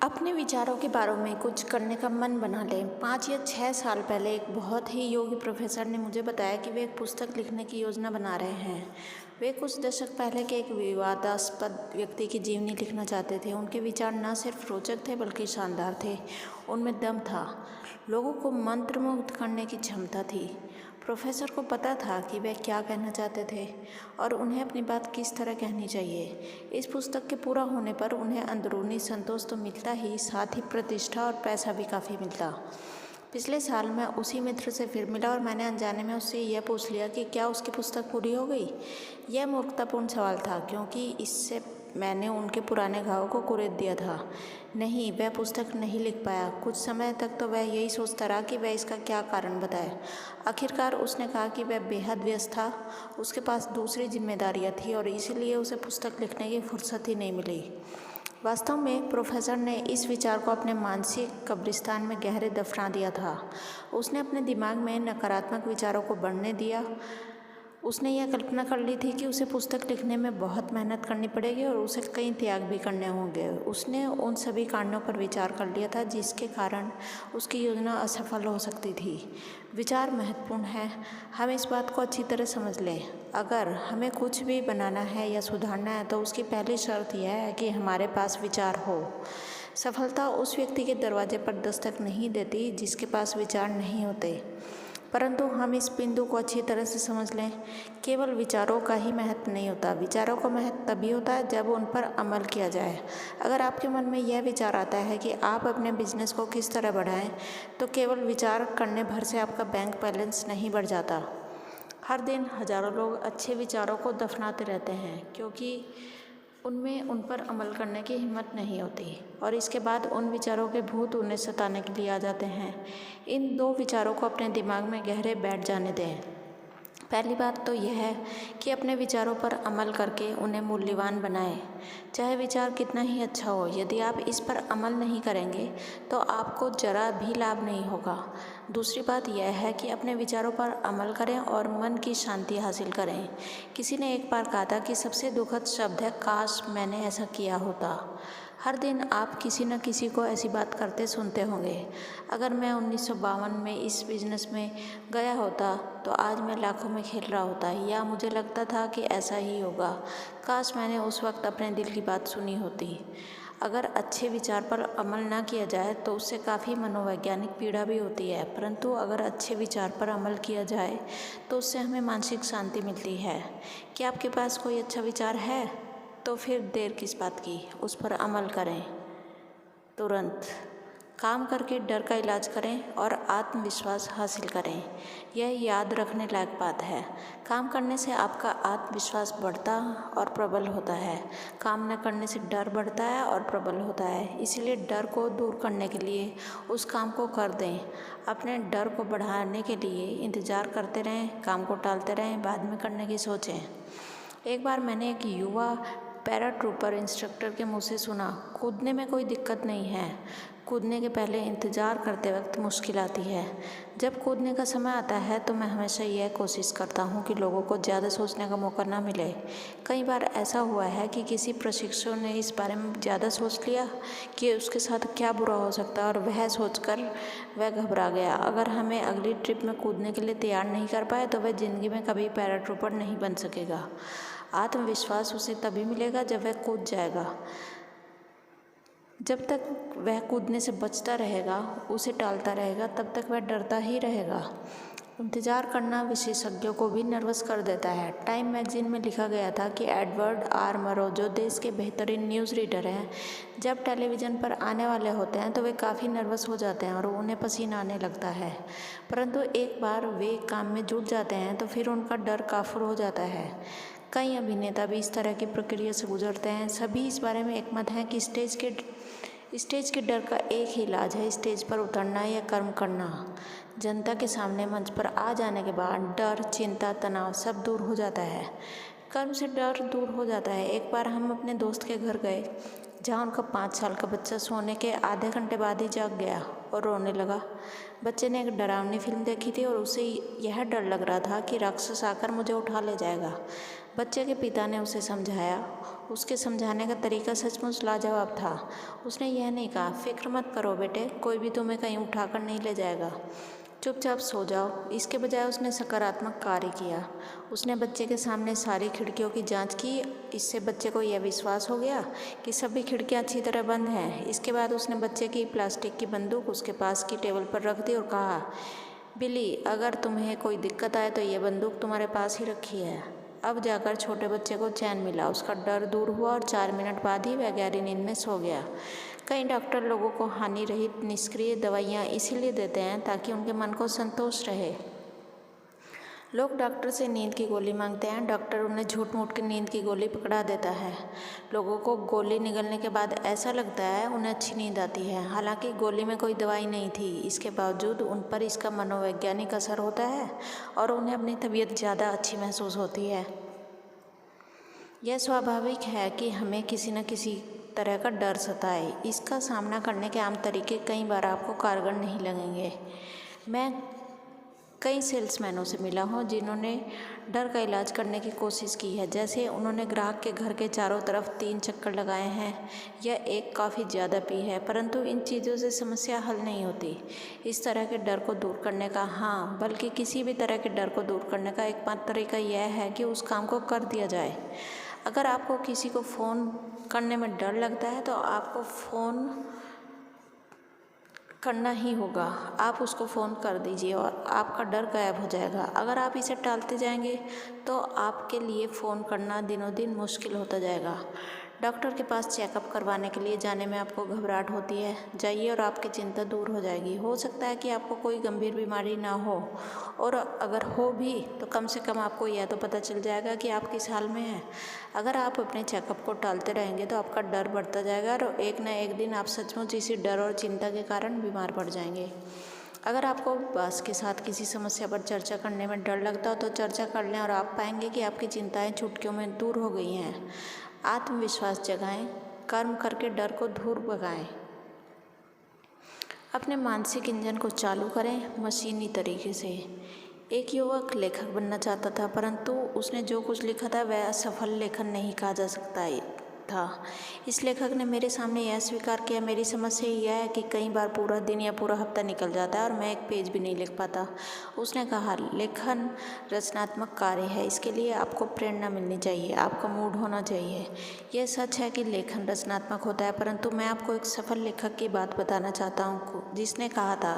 अपने विचारों के बारे में कुछ करने का मन बना लें। 5 या 6 साल पहले एक बहुत ही योगी प्रोफेसर ने मुझे बताया कि वे एक पुस्तक लिखने की योजना बना रहे हैं। वे कुछ दशक पहले के एक विवादास्पद व्यक्ति की जीवनी लिखना चाहते थे। उनके विचार न सिर्फ रोचक थे बल्कि शानदार थे। उनमें दम था, लोगों को मंत्रमुग्ध करने की क्षमता थी। प्रोफेसर को पता था कि वे क्या कहना चाहते थे और उन्हें अपनी बात किस तरह कहनी चाहिए। इस पुस्तक के पूरा होने पर उन्हें अंदरूनी संतोष तो मिलता ही, साथ ही प्रतिष्ठा और पैसा भी काफ़ी मिलता। पिछले साल मैं उसी मित्र से फिर मिला और मैंने अनजाने में उससे यह पूछ लिया कि क्या उसकी पुस्तक पूरी हो गई। यह मूर्खतापूर्ण सवाल था, क्योंकि इससे मैंने उनके पुराने घावों को कुरेद दिया था। नहीं, वह पुस्तक नहीं लिख पाया। कुछ समय तक तो वह यही सोचता रहा कि वह इसका क्या कारण बताए। आखिरकार उसने कहा कि वह बेहद व्यस्त था, उसके पास दूसरी जिम्मेदारियां थी और इसीलिए उसे पुस्तक लिखने की फुर्सत ही नहीं मिली। वास्तव में प्रोफेसर ने इस विचार को अपने मानसिक कब्रिस्तान में गहरे दफना दिया था। उसने अपने दिमाग में नकारात्मक विचारों को बढ़ने दिया। उसने यह कल्पना कर ली थी कि उसे पुस्तक लिखने में बहुत मेहनत करनी पड़ेगी और उसे कई त्याग भी करने होंगे। उसने उन सभी कारणों पर विचार कर लिया था जिसके कारण उसकी योजना असफल हो सकती थी। विचार महत्वपूर्ण है, हम इस बात को अच्छी तरह समझ लें। अगर हमें कुछ भी बनाना है या सुधारना है तो उसकी पहली शर्त यह है कि हमारे पास विचार हो। सफलता उस व्यक्ति के दरवाजे पर दस्तक नहीं देती जिसके पास विचार नहीं होते। परंतु हम इस बिंदु को अच्छी तरह से समझ लें, केवल विचारों का ही महत्व नहीं होता। विचारों का महत्व तभी होता है जब उन पर अमल किया जाए। अगर आपके मन में यह विचार आता है कि आप अपने बिजनेस को किस तरह बढ़ाएं, तो केवल विचार करने भर से आपका बैंक बैलेंस नहीं बढ़ जाता। हर दिन हजारों लोग अच्छे विचारों को दफनाते रहते हैं क्योंकि उनमें उन पर अमल करने की हिम्मत नहीं होती और इसके बाद उन विचारों के भूत उन्हें सताने के लिए आ जाते हैं। इन दो विचारों को अपने दिमाग में गहरे बैठ जाने दें। पहली बात तो यह है कि अपने विचारों पर अमल करके उन्हें मूल्यवान बनाएं। चाहे विचार कितना ही अच्छा हो, यदि आप इस पर अमल नहीं करेंगे तो आपको जरा भी लाभ नहीं होगा। दूसरी बात यह है कि अपने विचारों पर अमल करें और मन की शांति हासिल करें। किसी ने एक बार कहा था कि सबसे दुखद शब्द है काश मैंने ऐसा किया होता। हर दिन आप किसी न किसी को ऐसी बात करते सुनते होंगे। अगर मैं 1952 में इस बिजनेस में गया होता तो आज मैं लाखों में खेल रहा होता, या मुझे लगता था कि ऐसा ही होगा। काश मैंने उस वक्त अपने दिल की बात सुनी होती। अगर अच्छे विचार पर अमल ना किया जाए तो उससे काफ़ी मनोवैज्ञानिक पीड़ा भी होती है, परंतु अगर अच्छे विचार पर अमल किया जाए तो उससे हमें मानसिक शांति मिलती है। क्या आपके पास कोई अच्छा विचार है? तो फिर देर किस बात की, उस पर अमल करें। तुरंत काम करके डर का इलाज करें और आत्मविश्वास हासिल करें। यह याद रखने लायक बात है। काम करने से आपका आत्मविश्वास बढ़ता और प्रबल होता है। काम न करने से डर बढ़ता है और प्रबल होता है। इसलिए डर को दूर करने के लिए उस काम को कर दें। अपने डर को बढ़ाने के लिए इंतज़ार करते रहें, काम को टालते रहें, बाद में करने की सोचें। एक बार मैंने एक युवा पैराट्रूपर इंस्ट्रक्टर के मुँह से सुना, कूदने में कोई दिक्कत नहीं है, कूदने के पहले इंतज़ार करते वक्त मुश्किल आती है। जब कूदने का समय आता है तो मैं हमेशा यह कोशिश करता हूँ कि लोगों को ज़्यादा सोचने का मौका ना मिले। कई बार ऐसा हुआ है कि किसी प्रशिक्षु ने इस बारे में ज़्यादा सोच लिया कि उसके साथ क्या बुरा हो सकता है और वह सोचकर वह घबरा गया। अगर हमें अगली ट्रिप में कूदने के लिए तैयार नहीं कर पाए तो वह ज़िंदगी में कभी पैराट्रूपर नहीं बन सकेगा। आत्मविश्वास उसे तभी मिलेगा जब वह कूद जाएगा। जब तक वह कूदने से बचता रहेगा, उसे टालता रहेगा, तब तक वह डरता ही रहेगा। इंतज़ार करना विशेषज्ञों को भी नर्वस कर देता है। टाइम मैगजीन में लिखा गया था कि एडवर्ड आर मरो, जो देश के बेहतरीन न्यूज़ रीडर हैं, जब टेलीविज़न पर आने वाले होते हैं तो वे काफ़ी नर्वस हो जाते हैं और उन्हें पसीना आने लगता है। परंतु एक बार वे काम में जुट जाते हैं तो फिर उनका डर काफूर हो जाता है। कई अभिनेता भी इस तरह की प्रक्रिया से गुजरते हैं। सभी इस बारे में एकमत हैं कि स्टेज के डर का एक ही इलाज है, स्टेज पर उतरना या कर्म करना। जनता के सामने मंच पर आ जाने के बाद डर, चिंता, तनाव सब दूर हो जाता है। कर्म से डर दूर हो जाता है। एक बार हम अपने दोस्त के घर गए जहाँ उनका 5 साल का बच्चा सोने के आधे घंटे बाद ही जाग गया और रोने लगा। बच्चे ने एक डरावनी फिल्म देखी थी और उसे यह डर लग रहा था कि राक्षस आकर मुझे उठा ले जाएगा। बच्चे के पिता ने उसे समझाया। उसके समझाने का तरीका सचमुच लाजवाब था। उसने यह नहीं कहा, फिक्र मत करो बेटे, कोई भी तुम्हें कहीं उठाकर नहीं ले जाएगा, चुपचाप सो जाओ। इसके बजाय उसने सकारात्मक कार्य किया। उसने बच्चे के सामने सारी खिड़कियों की जांच की। इससे बच्चे को यह विश्वास हो गया कि सभी खिड़कियां अच्छी तरह बंद हैं। इसके बाद उसने बच्चे की प्लास्टिक की बंदूक उसके पास की टेबल पर रख दी और कहा, बिली, अगर तुम्हें कोई दिक्कत आए तो यह बंदूक तुम्हारे पास ही रखी है। अब जाकर छोटे बच्चे को चैन मिला, उसका डर दूर हुआ और 4 मिनट बाद ही वह गहरी नींद में सो गया। कई डॉक्टर लोगों को हानि रहित निष्क्रिय दवाइयाँ इसीलिए देते हैं ताकि उनके मन को संतोष रहे। लोग डॉक्टर से नींद की गोली मांगते हैं, डॉक्टर उन्हें झूठ मूठ के नींद की गोली पकड़ा देता है। लोगों को गोली निगलने के बाद ऐसा लगता है उन्हें अच्छी नींद आती है, हालांकि गोली में कोई दवाई नहीं थी। इसके बावजूद उन पर इसका मनोवैज्ञानिक असर होता है और उन्हें अपनी तबीयत ज़्यादा अच्छी महसूस होती है। यह स्वाभाविक है कि हमें किसी न किसी तरह का डर सताए। इसका सामना करने के आम तरीके कई बार आपको कारगर नहीं लगेंगे। मैं कई सेल्समैनों से मिला हूँ जिन्होंने डर का इलाज करने की कोशिश की है, जैसे उन्होंने ग्राहक के घर के चारों तरफ 3 चक्कर लगाए हैं या एक काफ़ी ज़्यादा पी है, परंतु इन चीज़ों से समस्या हल नहीं होती। इस तरह के डर को दूर करने का, हाँ, बल्कि किसी भी तरह के डर को दूर करने का एकमात्र तरीका यह है कि उस काम को कर दिया जाए। अगर आपको किसी को फ़ोन करने में डर लगता है तो आपको फ़ोन करना ही होगा। आप उसको फ़ोन कर दीजिए और आपका डर गायब हो जाएगा। अगर आप इसे टालते जाएंगे तो आपके लिए फ़ोन करना दिनों दिन मुश्किल होता जाएगा। डॉक्टर के पास चेकअप करवाने के लिए जाने में आपको घबराहट होती है, जाइए और आपकी चिंता दूर हो जाएगी। हो सकता है कि आपको कोई गंभीर बीमारी ना हो, और अगर हो भी तो कम से कम आपको यह तो पता चल जाएगा कि आप किस हाल में हैं। अगर आप अपने चेकअप को टालते रहेंगे तो आपका डर बढ़ता जाएगा और एक न एक दिन आप सचमुच इसी डर और चिंता के कारण बीमार पड़ जाएंगे। अगर आपको बॉस के साथ किसी समस्या पर चर्चा करने में डर लगता हो तो चर्चा कर लें और आप पाएंगे कि आपकी चिंताएं चुटकियों में दूर हो गई हैं। आत्मविश्वास जगाएं, कर्म करके डर को दूर भगाएं। अपने मानसिक इंजन को चालू करें मशीनी तरीके से। एक युवक लेखक बनना चाहता था, परंतु उसने जो कुछ लिखा था वह सफल लेखन नहीं कहा जा सकता था। इस लेखक ने मेरे सामने यह स्वीकार किया, मेरी समस्या यह है कि कई बार पूरा दिन या पूरा हफ्ता निकल जाता है और मैं एक पेज भी नहीं लिख पाता। उसने कहा, लेखन रचनात्मक कार्य है, इसके लिए आपको प्रेरणा मिलनी चाहिए, आपका मूड होना चाहिए। यह सच है कि लेखन रचनात्मक होता है, परंतु मैं आपको एक सफल लेखक की बात बताना चाहता हूँ जिसने कहा था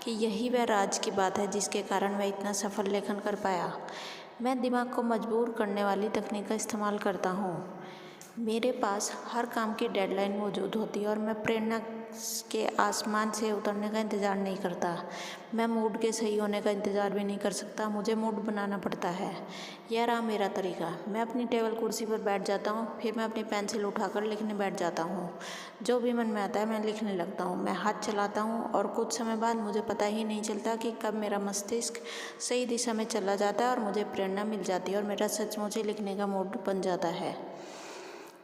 कि यही वह राज की बात है जिसके कारण वह इतना सफल लेखन कर पाया। मैं दिमाग को मजबूर करने वाली तकनीक का इस्तेमाल करता हूँ। मेरे पास हर काम की डेडलाइन मौजूद होती है और मैं प्रेरणा के आसमान से उतरने का इंतज़ार नहीं करता। मैं मूड के सही होने का इंतज़ार भी नहीं कर सकता, मुझे मूड बनाना पड़ता है। यह रहा मेरा तरीका। मैं अपनी टेबल कुर्सी पर बैठ जाता हूँ, फिर मैं अपनी पेंसिल उठाकर लिखने बैठ जाता हूँ। जो भी मन में आता है मैं लिखने लगता हूँ। मैं हाथ चलाता हूँ और कुछ समय बाद मुझे पता ही नहीं चलता कि कब मेरा मस्तिष्क सही दिशा में चला जाता है और मुझे प्रेरणा मिल जाती है और मेरा सचमुच ही लिखने का मूड बन जाता है।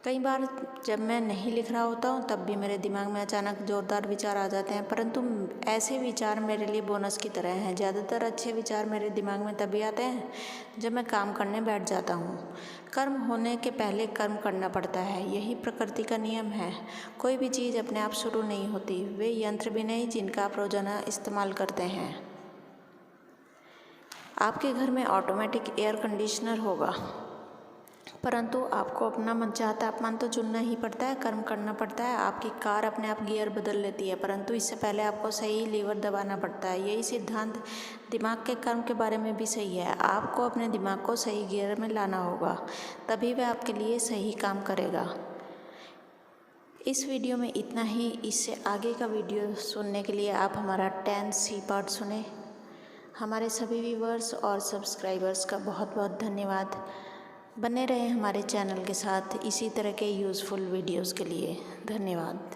कई बार जब मैं नहीं लिख रहा होता हूँ तब भी मेरे दिमाग में अचानक जोरदार विचार आ जाते हैं, परंतु ऐसे विचार मेरे लिए बोनस की तरह हैं। ज़्यादातर अच्छे विचार मेरे दिमाग में तभी आते हैं जब मैं काम करने बैठ जाता हूँ। कर्म होने के पहले कर्म करना पड़ता है, यही प्रकृति का नियम है। कोई भी चीज़ अपने आप शुरू नहीं होती, वे यंत्र भी नहीं जिनका आप रोजाना इस्तेमाल करते हैं। आपके घर में ऑटोमेटिक एयर कंडीशनर होगा, परंतु आपको अपना मनचाहा तापमान तो चुनना ही पड़ता है, कर्म करना पड़ता है। आपकी कार अपने आप गियर बदल लेती है, परंतु इससे पहले आपको सही लीवर दबाना पड़ता है। यही सिद्धांत दिमाग के कर्म के बारे में भी सही है। आपको अपने दिमाग को सही गियर में लाना होगा, तभी वह आपके लिए सही काम करेगा। इस वीडियो में इतना ही। इससे आगे का वीडियो सुनने के लिए आप हमारा 10C पार्ट सुने। हमारे सभी व्यूवर्स और सब्सक्राइबर्स का बहुत बहुत धन्यवाद। बने रहें हमारे चैनल के साथ इसी तरह के यूज़फुल वीडियोस के लिए। धन्यवाद।